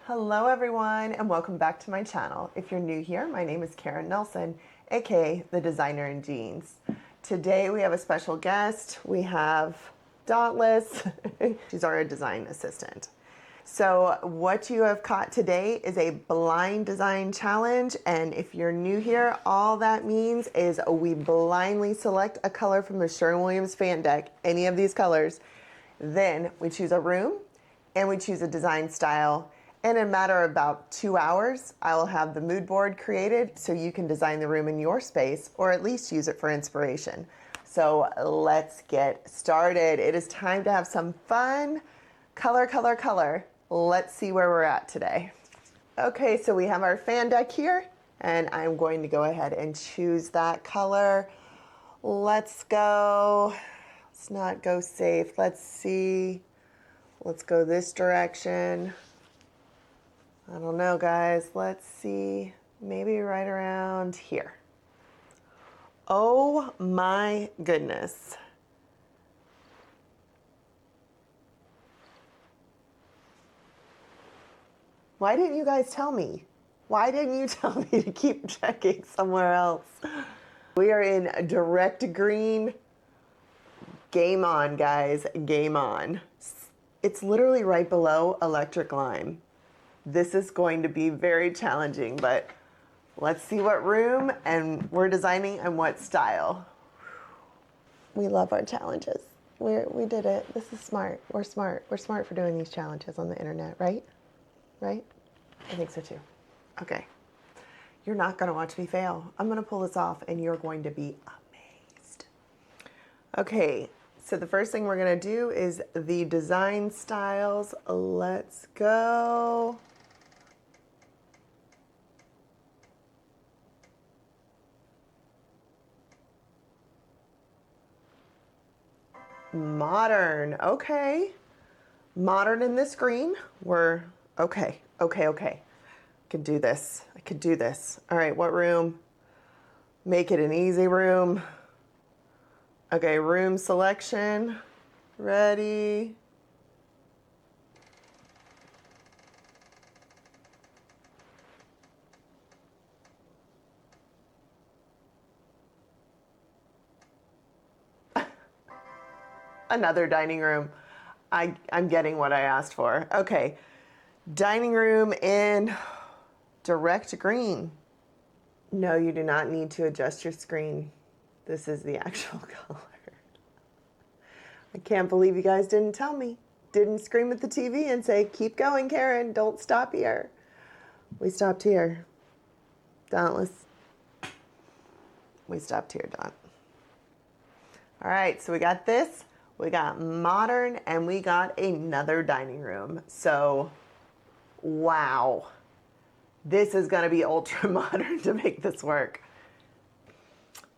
Hello everyone and welcome back to my channel. If you're new here, my name is Karen Nelson, aka the Designer in Jeans. Today we have a special guest. We have Dauntless. She's our design assistant. So what you have caught today is a blind design challenge, and if you're new here, all that means is we blindly select a color from the Sherwin-Williams fan deck, any of these colors. Then we choose a room and we choose a design style. And in a matter of about 2 hours, I will have the mood board created so you can design the room in your space or at least use it for inspiration. So let's get started. It is time to have some fun. Color, color, color. Let's see where we're at today. Okay, so we have our fan deck here and I'm going to go ahead and choose that color. Let's go. Let's not go safe. Let's see. Let's go this direction. I don't know, guys. Let's see. Maybe right around here. Oh my goodness. Why didn't you guys tell me? Why didn't you tell me to keep checking somewhere else? We are in direct green. Game on, guys. Game on. It's literally right below electric lime. This is going to be very challenging, but let's see what room and we're designing and what style. We love our challenges. We did it. This is smart. We're smart. We're smart for doing these challenges on the internet, right? Right? I think so too. Okay. You're not going to watch me fail. I'm going to pull this off and you're going to be amazed. Okay. So the first thing we're going to do is the design styles. Let's go. Modern. Okay. Modern in this green. We're okay. Okay. Could do this. I could do this. All right. What room? Make it an easy room. Okay. Room selection. Ready. Another dining room. I'm getting what I asked for. Okay. Dining room in direct green. No, you do not need to adjust your screen. This is the actual color. I can't believe you guys didn't tell me. Didn't scream at the TV and say, keep going, Karen. Don't stop here. We stopped here. Dauntless. We stopped here, Daunt. All right, so we got this. We got modern, and we got another dining room. So, wow. This is going to be ultra modern to make this work.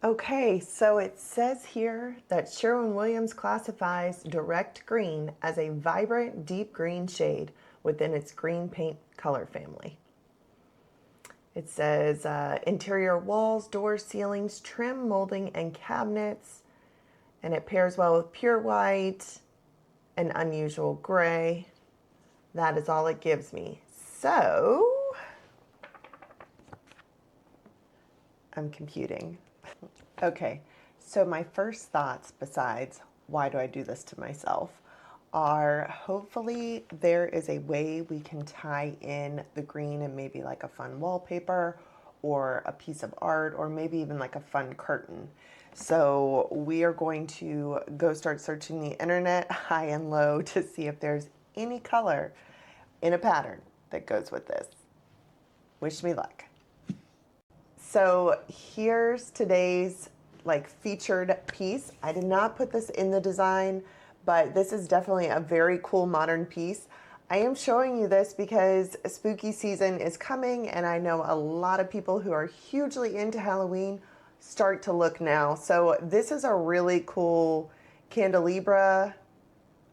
Okay, so it says here that Sherwin-Williams classifies direct green as a vibrant deep green shade within its green paint color family. It says interior walls, doors, ceilings, trim, molding, and cabinets. And it pairs well with pure white and unusual gray. That is all it gives me. So, I'm computing. Okay, so my first thoughts, besides why do I do this to myself, are hopefully there is a way we can tie in the green and maybe like a fun wallpaper or a piece of art or maybe even like a fun curtain. So we are going to go start searching the internet high and low to see if there's any color in a pattern that goes with this. Wish me luck. So here's today's like featured piece. I did not put this in the design, but this is definitely a very cool modern piece. I am showing you this because spooky season is coming and I know a lot of people who are hugely into Halloween start to look now. So this is a really cool candelabra.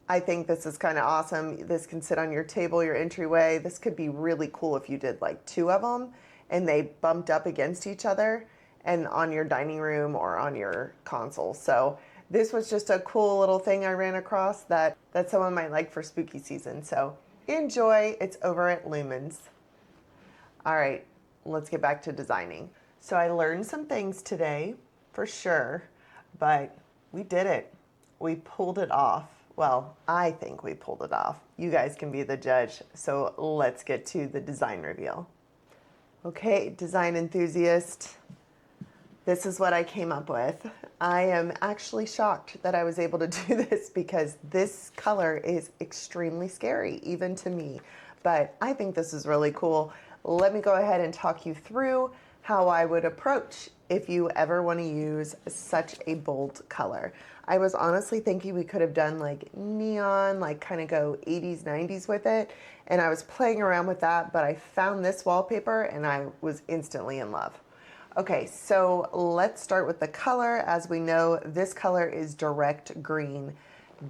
I think this is kind of awesome. This can sit on your table, your entryway. This could be really cool if you did like 2 of them and they bumped up against each other and on your dining room or on your console. So this was just a cool little thing I ran across that someone might like for spooky season. So enjoy. It's over at Lumens. All right, let's get back to designing. So I learned some things today, for sure, but we did it. We pulled it off. Well, I think we pulled it off. You guys can be the judge. So let's get to the design reveal. Okay, design enthusiast, this is what I came up with. I am actually shocked that I was able to do this because this color is extremely scary, even to me. But I think this is really cool. Let me go ahead and talk you through how I would approach if you ever want to use such a bold color. I was honestly thinking we could have done like neon, like kind of go 80s, 90s with it. And I was playing around with that, but I found this wallpaper and I was instantly in love. Okay, so let's start with the color. As we know, this color is direct green.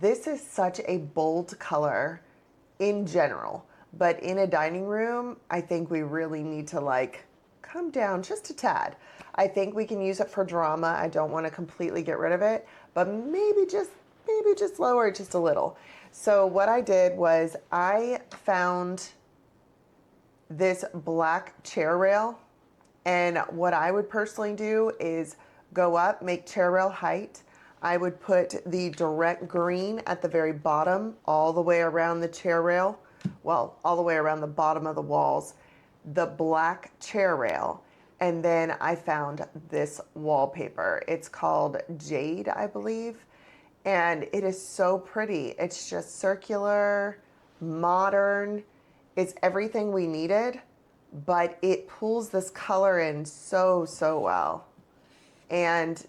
This is such a bold color in general, but in a dining room, I think we really need to like come down just a tad. I think we can use it for drama. I don't want to completely get rid of it, but maybe just lower it just a little. So what I did was I found this black chair rail, and what I would personally do is go up, make chair rail height. I would put the direct green at the very bottom, all the way around the chair rail. Well, all the way around the bottom of the walls, the black chair rail. And then I found this wallpaper. It's called Jade, I believe. And it is so pretty. It's just circular, modern. It's everything we needed, but it pulls this color in so well. And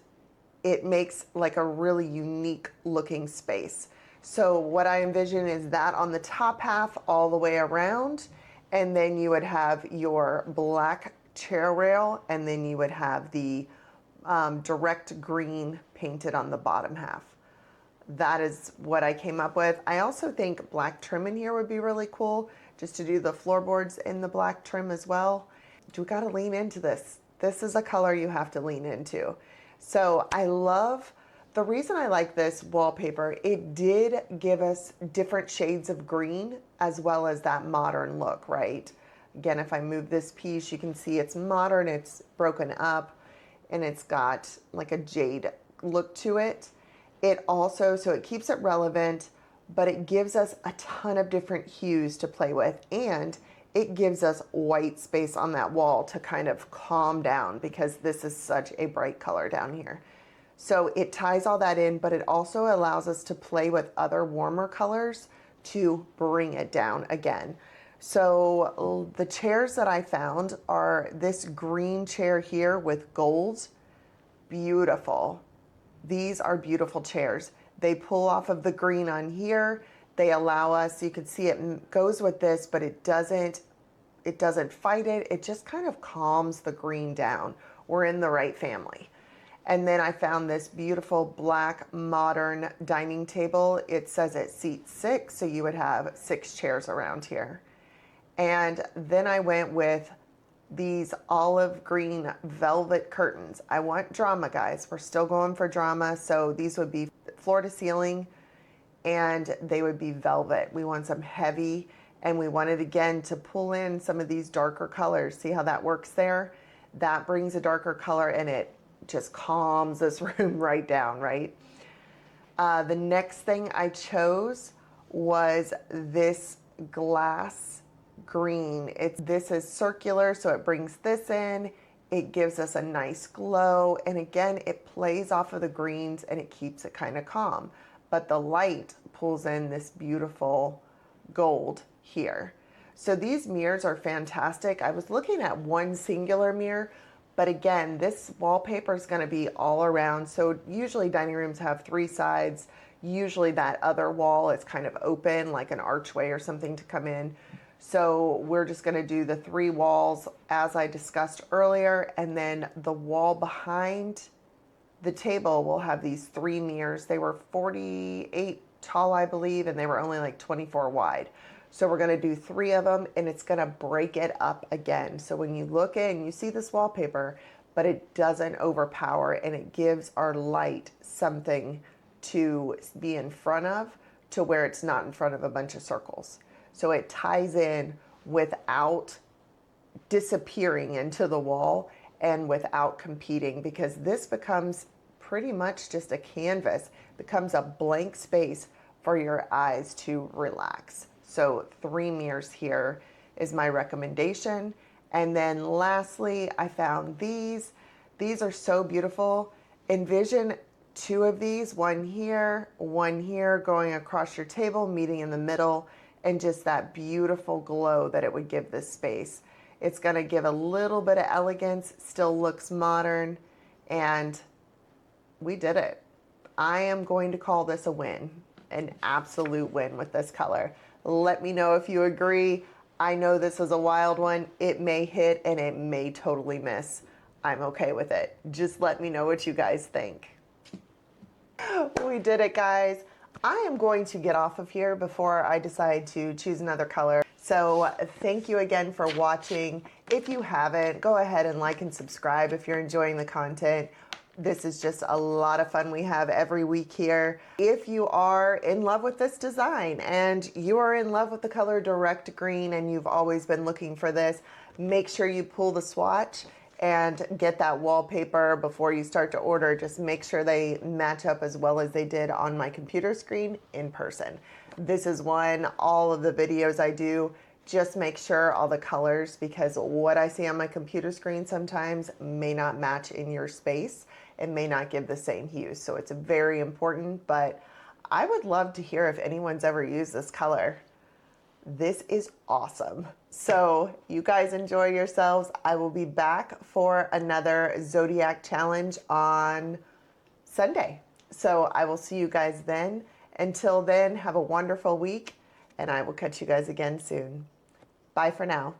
it makes like a really unique looking space. So what I envision is that on the top half all the way around, and then you would have your black chair rail, and then you would have the direct green painted on the bottom half. That is what I came up with. I also think black trim in here would be really cool, just to do the floorboards in the black trim as well. We gotta lean into this. This is a color you have to lean into. So I love, the reason I like this wallpaper, it did give us different shades of green as well as that modern look, right? Again, if I move this piece, you can see it's modern, it's broken up, and it's got like a jade look to it. It also, so it keeps it relevant, but it gives us a ton of different hues to play with, and it gives us white space on that wall to kind of calm down because this is such a bright color down here. So it ties all that in, but it also allows us to play with other warmer colors to bring it down again. So the chairs that I found are this green chair here with gold. Beautiful. These are beautiful chairs. They pull off of the green on here. They allow us, you can see it goes with this, but it doesn't fight it. It just kind of calms the green down. We're in the right family. And then I found this beautiful black modern dining table. It says it seats 6, so you would have 6 chairs around here. And then I went with these olive green velvet curtains. I want drama, guys. We're still going for drama. So these would be floor to ceiling and they would be velvet. We want some heavy, and we wanted again to pull in some of these darker colors. See how that works there? That brings a darker color and it just calms this room right down, right? The next thing I chose was this glass green. This is circular, so it brings this in. It gives us a nice glow, and again, it plays off of the greens and it keeps it kind of calm. But the light pulls in this beautiful gold here. So these mirrors are fantastic. I was looking at one singular mirror, but again, this wallpaper is going to be all around. So usually dining rooms have 3 sides. Usually that other wall is kind of open, like an archway or something to come in. So we're just going to do the 3 walls as I discussed earlier, and then the wall behind the table will have these 3 mirrors. They were 48 tall, I believe, and they were only like 24 wide. So we're going to do 3 of them, and it's going to break it up again. So when you look in, you see this wallpaper, but it doesn't overpower, and it gives our light something to be in front of, to where it's not in front of a bunch of circles. so it ties in without disappearing into the wall and without competing, because this becomes pretty much just a canvas, becomes a blank space for your eyes to relax. So 3 mirrors here is my recommendation. And then lastly, I found these. These are so beautiful. Envision 2 of these, one here, going across your table, meeting in the middle, and just that beautiful glow that it would give this space. It's going to give a little bit of elegance, still looks modern, and we did it. I am going to call this a win, an absolute win with this color. Let me know if you agree. I know this is a wild one. It may hit and it may totally miss. I'm okay with it. Just let me know what you guys think. We did it, guys. I am going to get off of here before I decide to choose another color. So thank you again for watching. If you haven't, go ahead and like and subscribe if you're enjoying the content. This is just a lot of fun we have every week here. If you are in love with this design and you are in love with the color direct green and you've always been looking for this, make sure you pull the swatch and get that wallpaper before you start to order. Just make sure they match up as well as they did on my computer screen in person. This is one, all of the videos I do, just make sure all the colors, because what I see on my computer screen sometimes may not match in your space and may not give the same hue. So it's very important, but I would love to hear if anyone's ever used this color. This is awesome. So you guys enjoy yourselves. I will be back for another Zodiac challenge on Sunday. So I will see you guys then. Until then, have a wonderful week, and I will catch you guys again soon. Bye for now.